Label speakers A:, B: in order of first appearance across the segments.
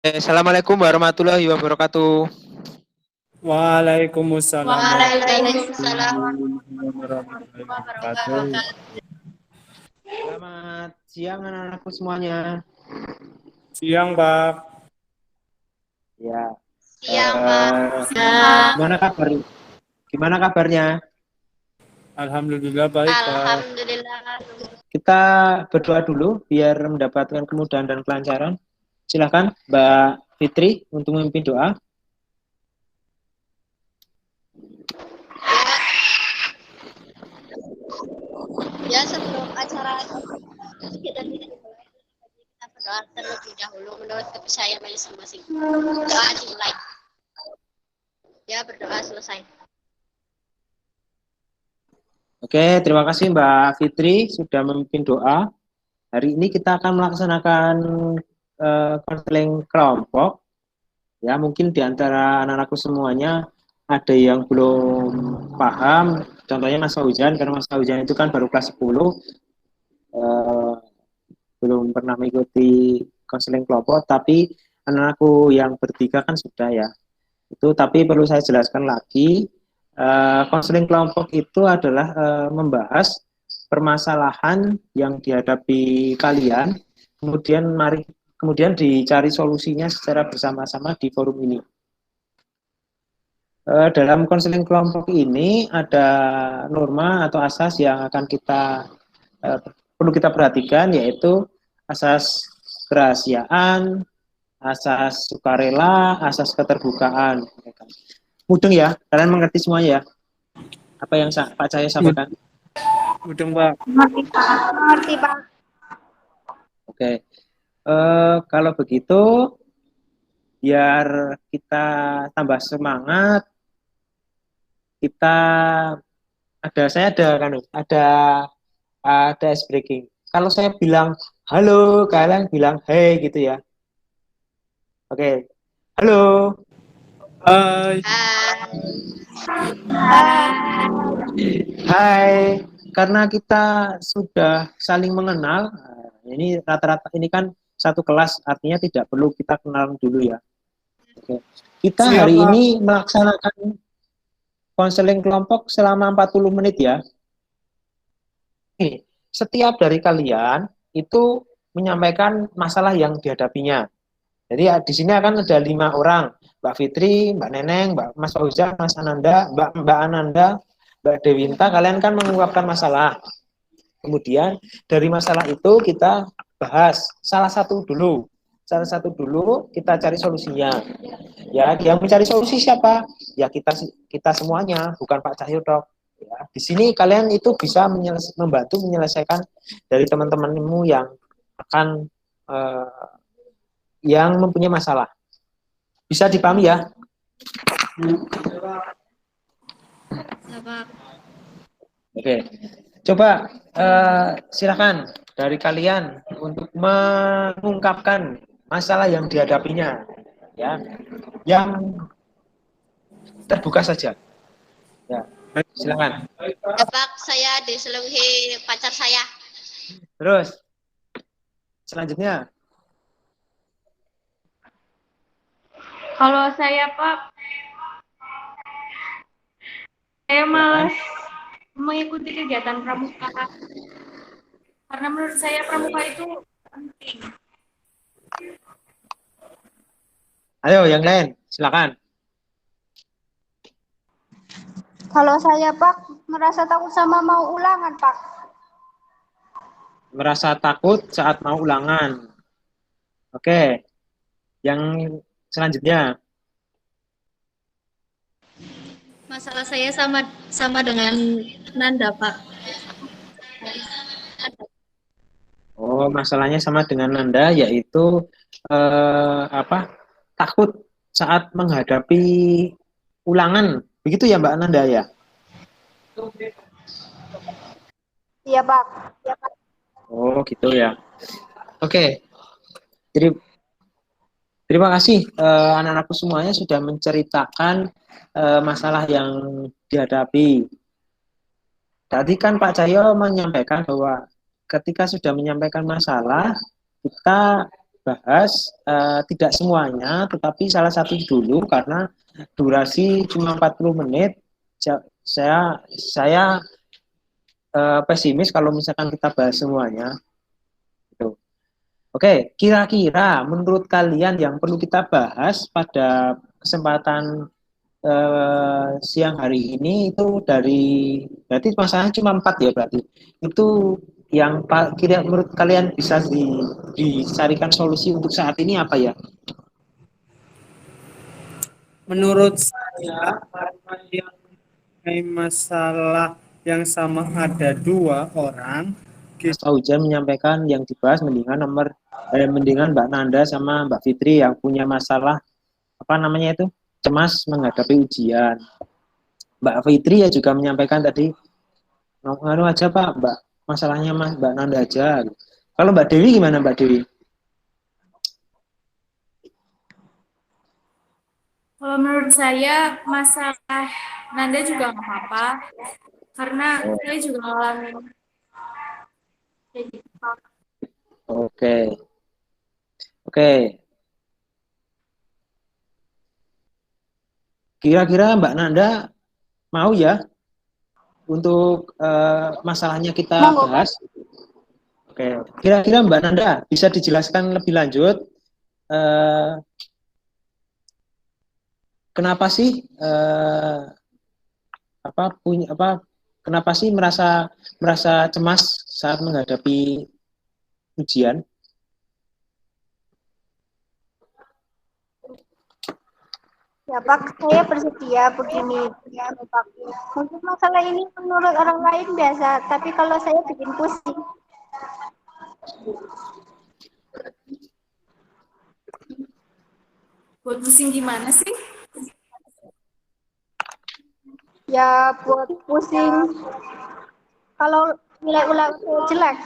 A: Assalamualaikum warahmatullahi wabarakatuh.
B: Waalaikumsalam
C: Waalaikumsalam
B: warahmatullahi wabarakatuh.
C: wabarakatuh.
A: Selamat siang anak-anakku semuanya.
B: Siang, Pak.
A: Ya,
C: Siang, Pak.
A: eh, gimana kabar? Gimana kabarnya?
B: Alhamdulillah baik, Pak.
C: Alhamdulillah.
A: Kita berdoa dulu biar mendapatkan kemudahan dan kelancaran. Silakan Mbak Fitri untuk memimpin doa.
C: Ya, sebelum acara kita dimulai, kita berdoa terlebih dahulu menurut kepercayaan masing-masing. Doa dimulai. Ya, berdoa selesai.
A: Oke, terima kasih Mbak Fitri sudah memimpin doa. Hari ini kita akan melaksanakan konseling kelompok. Ya, mungkin di antara anak-anakku semuanya ada yang belum paham, contohnya Mas Fauzan, karena Mas Fauzan itu kan baru kelas 10, eh, belum pernah mengikuti konseling kelompok, tapi anak-anakku yang bertiga kan sudah ya. Itu tapi perlu saya jelaskan lagi, konseling kelompok itu adalah membahas permasalahan yang dihadapi kalian, kemudian dicari solusinya secara bersama-sama di forum ini. Dalam konseling kelompok ini ada norma atau asas yang akan perlu kita perhatikan, yaitu asas kerahasiaan, asas sukarela, asas keterbukaan. Mudeng ya, kalian mengerti semua ya? Apa yang Pak Cahyo sampaikan?
B: Udeng, Pak.
C: Mengerti, Pak.
A: Oke, kalau begitu biar kita tambah semangat, kita ada ice breaking. Kalau saya bilang halo, kalian bilang hey gitu ya. Oke, halo.
B: Hai.
A: Hai, karena kita sudah saling mengenal. Ini rata-rata ini kan satu kelas, artinya tidak perlu kita kenal dulu ya. Oke. Kita
B: Siap,
A: hari
B: Pak.
A: ini melaksanakan konseling kelompok selama 40 menit ya. Oke. Setiap dari kalian itu menyampaikan masalah yang dihadapinya. Jadi di sini akan ada 5 orang, Mbak Fitri, Mbak Neneng, Mas Fauzan, Mas Ananda, Mbak Ananda, Mbak Dewinta. Kalian kan mengungkapkan masalah. Kemudian dari masalah itu kita bahas salah satu dulu. Salah satu dulu kita cari solusinya. Ya, yang mencari solusi siapa? Ya kita semuanya, bukan Pak Cahyo dok. Ya, di sini kalian itu bisa membantu menyelesaikan dari teman-temanmu yang akan yang mempunyai masalah. Bisa dipahami ya? Oke. Coba silakan dari kalian untuk mengungkapkan masalah yang dihadapinya, ya, yang terbuka saja. Ya, silakan.
C: Ya, Pak, saya diselingkuhi pacar saya.
A: Terus selanjutnya.
D: Kalau saya, Pak, saya malas mengikuti kegiatan pramuka karena menurut saya pramuka itu penting.
A: Ayo yang lain, silakan.
E: Kalau saya, Pak, merasa takut sama mau ulangan, Pak.
A: Merasa takut saat mau ulangan. Oke. Yang selanjutnya.
D: Masalah saya sama dengan Nanda, Pak.
A: Oh, masalahnya sama dengan Nanda, yaitu takut saat menghadapi ulangan. Begitu ya Mbak Nanda ya?
E: Iya, Pak.
A: Oh, gitu ya. Oke. Jadi terima kasih anak-anakku semuanya sudah menceritakan masalah yang dihadapi. Tadi kan Pak Cahyo menyampaikan bahwa ketika sudah menyampaikan masalah, kita bahas tidak semuanya, tetapi salah satu dulu karena durasi cuma 40 menit. Saya pesimis kalau misalkan kita bahas semuanya. Gitu. Oke, kira-kira menurut kalian yang perlu kita bahas pada kesempatan siang hari ini itu berarti masalahnya cuma 4 ya berarti. Itu yang kira menurut kalian bisa dicarikan solusi untuk saat ini apa ya?
B: Menurut saya, karena yang masalah yang sama ada 2 orang,
A: Mas Fauzan menyampaikan yang dibahas mendingan Mbak Nanda sama Mbak Fitri yang punya masalah apa namanya itu cemas menghadapi ujian. Mbak Fitri ya juga menyampaikan tadi ngaruh aja Pak, Mbak masalahnya Mbak Nanda aja. Kalau Mbak Dewi gimana Mbak Dewi?
D: Kalau menurut saya masalah Nanda juga nggak apa-apa karena saya juga ngalamin kayak gitu, Pak.
A: Oke. Oke. Kira-kira Mbak Nanda mau ya untuk masalahnya kita bahas? Oke. Kira-kira Mbak Nanda bisa dijelaskan lebih lanjut kenapa sih kenapa sih merasa cemas saat menghadapi ujian?
E: Ya Pak, saya bersedia begini. Ya Pak. Mungkin masalah ini menurut orang lain biasa, tapi kalau saya bikin pusing.
D: Buat pusing gimana sih?
E: Ya buat pusing. Kalau nilai ulang saya jelek.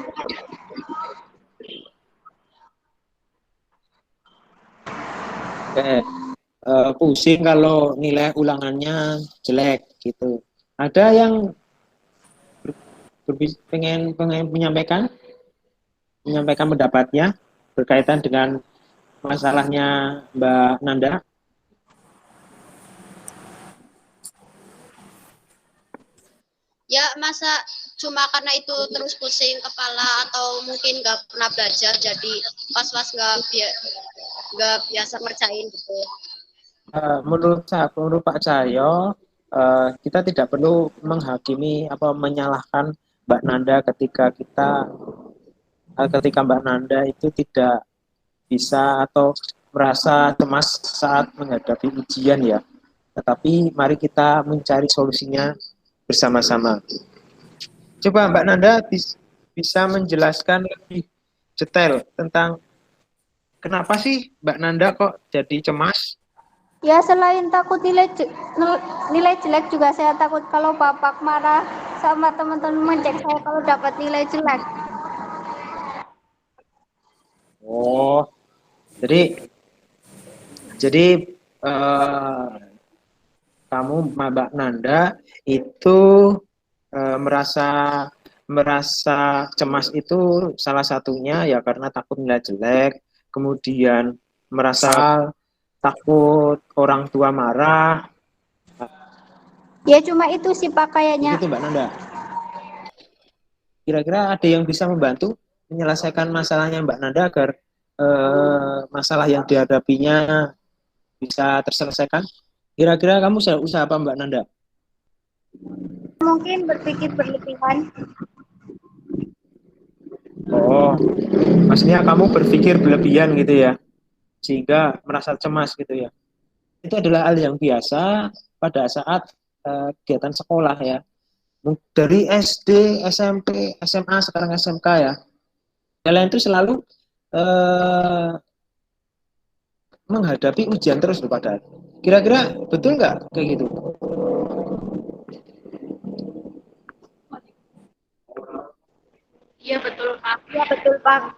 A: Pusing kalau nilai ulangannya jelek gitu. Ada yang pengen menyampaikan pendapatnya berkaitan dengan masalahnya Mbak Nanda?
C: Ya, masa cuma karena itu terus pusing kepala atau mungkin nggak pernah belajar jadi pas-pas nggak biasa ngerjain gitu.
A: Menurut Pak Cahyo, kita tidak perlu menghakimi atau menyalahkan Mbak Nanda ketika Mbak Nanda itu tidak bisa atau merasa cemas saat menghadapi ujian ya. Tetapi mari kita mencari solusinya bersama-sama. Coba Mbak Nanda bisa menjelaskan lebih detail tentang kenapa sih Mbak Nanda kok jadi cemas?
E: Ya selain takut nilai jelek juga saya takut kalau bapak marah sama teman-teman mencek saya kalau dapat nilai jelek.
A: Oh, jadi kamu Mbak Nanda itu merasa cemas itu salah satunya ya karena takut nilai jelek, kemudian merasa takut orang tua marah.
E: Ya cuma itu sih Pak kayaknya.
A: Itu Mbak Nanda. Kira-kira ada yang bisa membantu menyelesaikan masalahnya Mbak Nanda agar masalah yang dihadapinya bisa terselesaikan? Kira-kira kamu sudah usaha apa Mbak Nanda?
E: Mungkin berpikir berlebihan.
A: Oh, maksudnya kamu berpikir berlebihan gitu ya, sehingga merasa cemas gitu ya. Itu adalah hal yang biasa pada saat kegiatan sekolah ya. Dari SD, SMP, SMA, sekarang SMK ya. Kalian itu selalu menghadapi ujian terus loh padahal. Kira-kira betul nggak kayak gitu?
D: Iya betul Pak.
E: Ya betul Pak.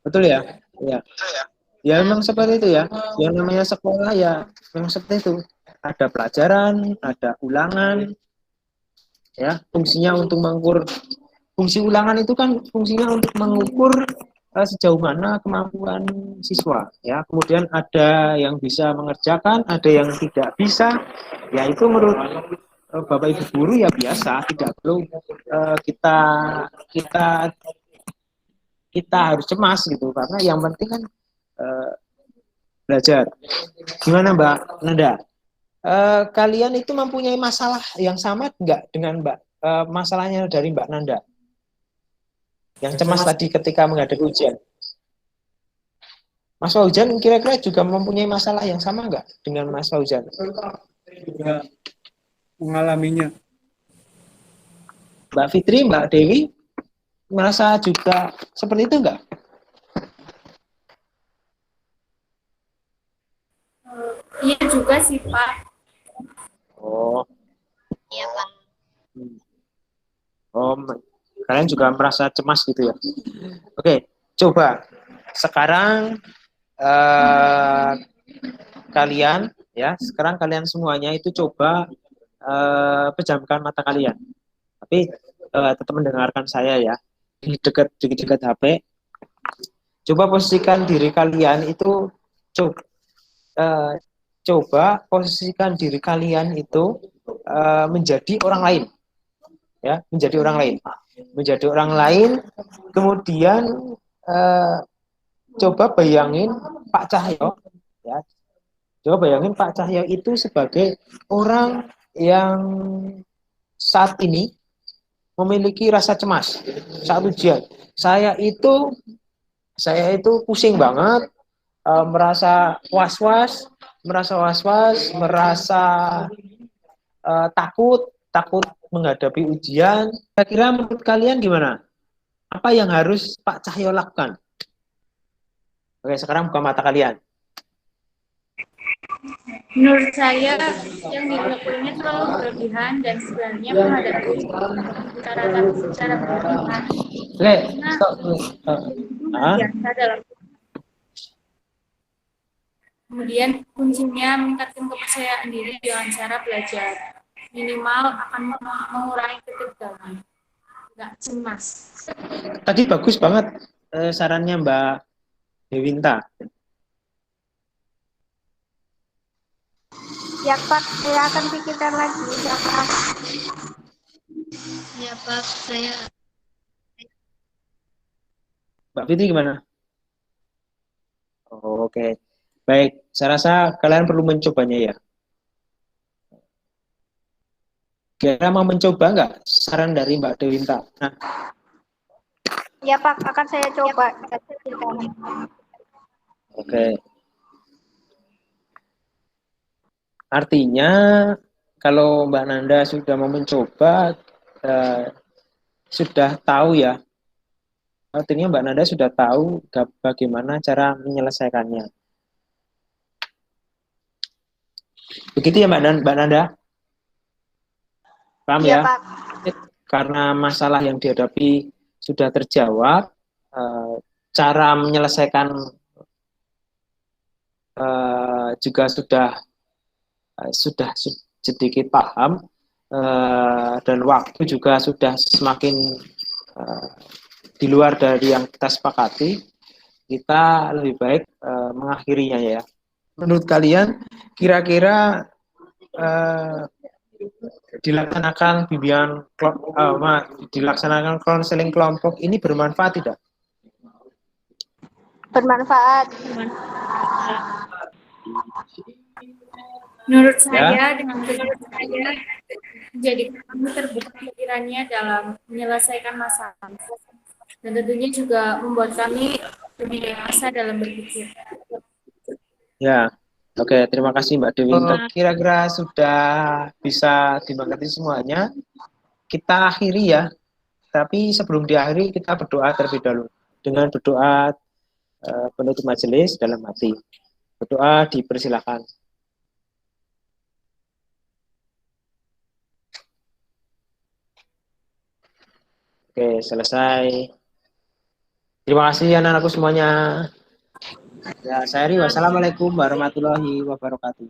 A: Betul ya? Ya. Ya memang seperti itu ya. Yang namanya sekolah ya memang seperti itu. Ada pelajaran, ada ulangan. Ya, fungsinya untuk mengukur. Fungsi ulangan itu kan fungsinya untuk mengukur sejauh mana kemampuan siswa ya. Kemudian ada yang bisa mengerjakan, ada yang tidak bisa. Ya itu menurut Bapak Ibu guru ya biasa, tidak perlu kita kita kita harus cemas gitu karena yang penting kan eh, belajar. Gimana Mbak Nanda? Kalian itu mempunyai masalah yang sama enggak dengan masalahnya dari Mbak Nanda? Yang cemas tadi ketika menghadapi ujian. Mas Fauzan kira-kira juga mempunyai masalah yang sama enggak dengan Mas Fauzan?
B: Juga mengalaminya.
A: Mbak Fitri, Mbak Dewi merasa juga seperti itu enggak?
D: Iya juga sih Pak.
A: Oh,
C: Iya, Pak.
A: oh, kalian juga merasa cemas gitu ya? Oke, coba sekarang kalian ya, sekarang kalian semuanya itu coba pejamkan mata kalian. Tapi tetap mendengarkan saya ya. Di dekat HP. Coba posisikan diri kalian itu coba coba posisikan diri kalian itu menjadi orang lain ya, menjadi orang lain. Menjadi orang lain, kemudian coba bayangin Pak Cahyo ya. Coba bayangin Pak Cahyo itu sebagai orang yang saat ini memiliki rasa cemas saat ujian. Saya itu pusing banget, merasa was-was, merasa takut menghadapi ujian. Kira-kira menurut kalian gimana? Apa yang harus Pak Cahyo lakukan? Oke, sekarang buka mata kalian.
D: Menurut saya yang dilakukannya terlalu berlebihan dan sebenarnya menghadapi secara berlebihan.
A: Oke,
D: Karena
A: stop.
D: biasa dalam kemudian kuncinya meningkatkan kepercayaan diri dengan cara belajar. Minimal akan mengurangi ketegangan, nggak cemas.
A: Tadi bagus banget sarannya Mbak Dewinta.
E: Ya Pak, saya akan pikirkan lagi. Ya Pak.
C: Ya, Pak. Saya
A: Mbak Fitri gimana? Oh, oke. Baik, saya rasa kalian perlu mencobanya ya. Kira mau mencoba nggak saran dari Mbak Dewinta? Nah,
E: Ya Pak, akan saya coba.
A: oke. Artinya kalau Mbak Nanda sudah mau mencoba, sudah tahu ya. Artinya Mbak Nanda sudah tahu bagaimana cara menyelesaikannya. Begitu ya Mbak Nanda? Paham
E: Iya
A: ya?
E: Pak.
A: Karena masalah yang dihadapi sudah terjawab, cara menyelesaikan juga sudah sedikit paham, dan waktu juga sudah semakin di luar dari yang kita sepakati. Kita lebih baik mengakhirinya ya. Menurut kalian kira-kira dilaksanakan dilaksanakan konseling kelompok ini bermanfaat tidak?
E: Bermanfaat.
D: Menurut saya dengan saya jadi kami terbuka pikirannya dalam menyelesaikan masalah dan tentunya juga membuat kami lebih dewasa dalam berpikir.
A: Ya, oke, terima kasih Mbak Dewi. Kira-kira sudah bisa dimengerti semuanya. Kita akhiri ya. Tapi sebelum diakhiri kita berdoa terlebih dahulu dengan berdoa penutup majelis dalam hati. Berdoa dipersilakan. Oke, selesai. Terima kasih anak-anakku semuanya. Ya, saya Ri. Wassalamualaikum warahmatullahi wabarakatuh.